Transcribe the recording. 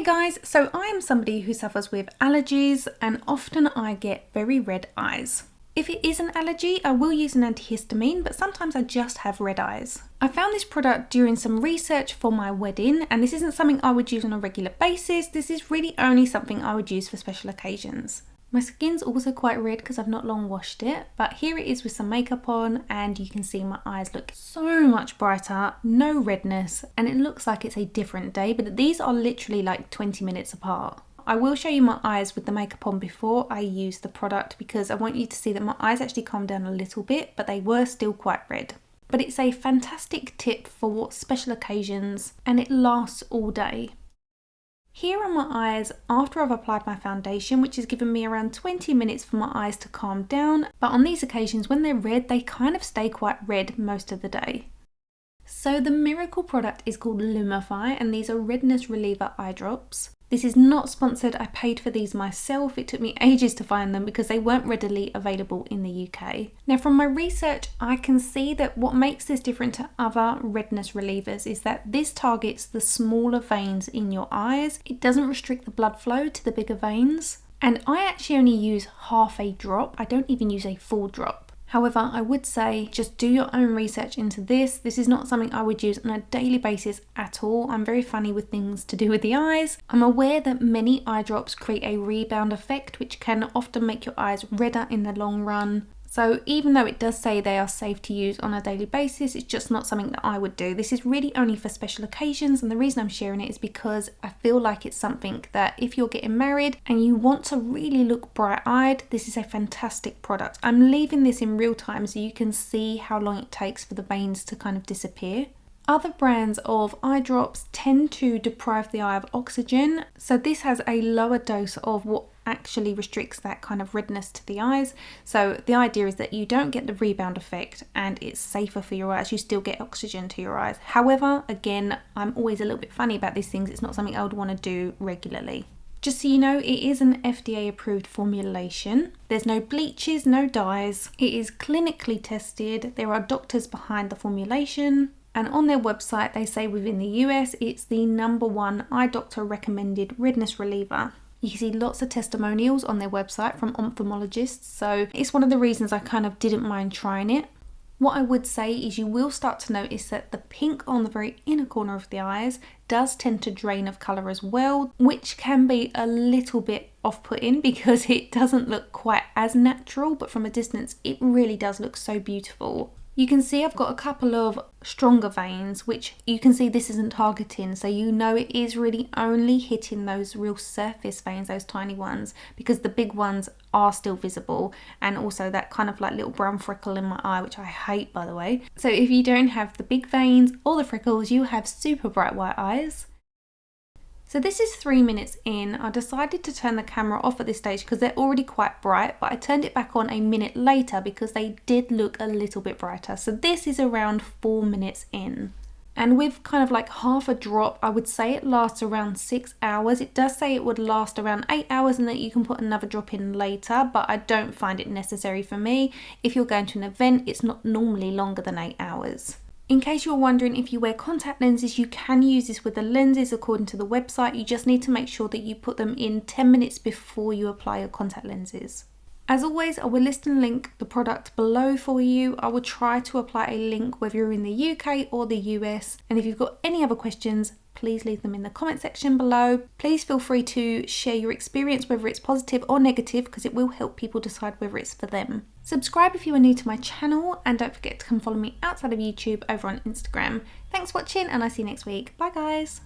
guys, so I am somebody who suffers with allergies and often I get very red eyes. If it is an allergy, I will use an antihistamine, but sometimes I just have red eyes. I found this product during some research for my wedding, and this isn't something I would use on a regular basis. This is really only something I would use for special occasions. My skin's also quite red because I've not long washed it, but here it is with some makeup on and you can see my eyes look so much brighter, no redness, and it looks like it's a different day, but these are literally like 20 minutes apart. I will show you my eyes with the makeup on before I use the product because I want you to see that my eyes actually calmed down a little bit, but they were still quite red. But it's a fantastic tip for special occasions and it lasts all day. Here are my eyes after I've applied my foundation, which has given me around 20 minutes for my eyes to calm down, but on these occasions when they're red, they kind of stay quite red most of the day. So the miracle product is called Lumify and these are redness reliever eye drops. This is not sponsored, I paid for these myself. It took me ages to find them because they weren't readily available in the UK. Now from my research, I can see that what makes this different to other redness relievers is that this targets the smaller veins in your eyes. It doesn't restrict the blood flow to the bigger veins. And I actually only use half a drop. I don't even use a full drop. However, I would say just do your own research into this. This is not something I would use on a daily basis at all. I'm very funny with things to do with the eyes. I'm aware that many eye drops create a rebound effect, which can often make your eyes redder in the long run. So even though it does say they are safe to use on a daily basis, it's just not something that I would do. This is really only for special occasions, and the reason I'm sharing it is because I feel like it's something that if you're getting married and you want to really look bright-eyed, this is a fantastic product. I'm leaving this in real time so you can see how long it takes for the veins to kind of disappear. Other brands of eye drops tend to deprive the eye of oxygen, so this has a lower dose of what actually restricts that kind of redness to the eyes. So the idea is that you don't get the rebound effect and it's safer for your eyes. You still get oxygen to your eyes. However, again, I'm always a little bit funny about these things. It's not something I would want to do regularly. Just so you know, it is an FDA approved formulation. There's no bleaches, no dyes. It is clinically tested. There are doctors behind the formulation. And on their website, they say within the US, it's the #1 eye doctor recommended redness reliever. You can see lots of testimonials on their website from ophthalmologists, so it's one of the reasons I kind of didn't mind trying it. What I would say is you will start to notice that the pink on the very inner corner of the eyes does tend to drain of colour as well, which can be a little bit off-putting because it doesn't look quite as natural, but from a distance it really does look so beautiful. You can see I've got a couple of stronger veins, which you can see this isn't targeting, so you know it is really only hitting those real surface veins, those tiny ones, because the big ones are still visible, and also that kind of like little brown freckle in my eye, which I hate, by the way. So if you don't have the big veins or the freckles, you have super bright white eyes. So this is 3 minutes in. I decided to turn the camera off at this stage because they're already quite bright, but I turned it back on a minute later because they did look a little bit brighter. So this is around 4 minutes in. And with kind of like half a drop, I would say it lasts around 6 hours. It does say it would last around 8 hours and that you can put another drop in later, but I don't find it necessary for me. If you're going to an event, it's not normally longer than 8 hours. In case you're wondering if you wear contact lenses, you can use this with the lenses according to the website. You just need to make sure that you put them in 10 minutes before you apply your contact lenses. As always, I will list and link the product below for you. I will try to apply a link whether you're in the UK or the US. And if you've got any other questions, please leave them in the comment section below. Please feel free to share your experience, whether it's positive or negative, because it will help people decide whether it's for them. Subscribe if you are new to my channel, and don't forget to come follow me outside of YouTube over on Instagram. Thanks for watching, and I'll see you next week. Bye guys.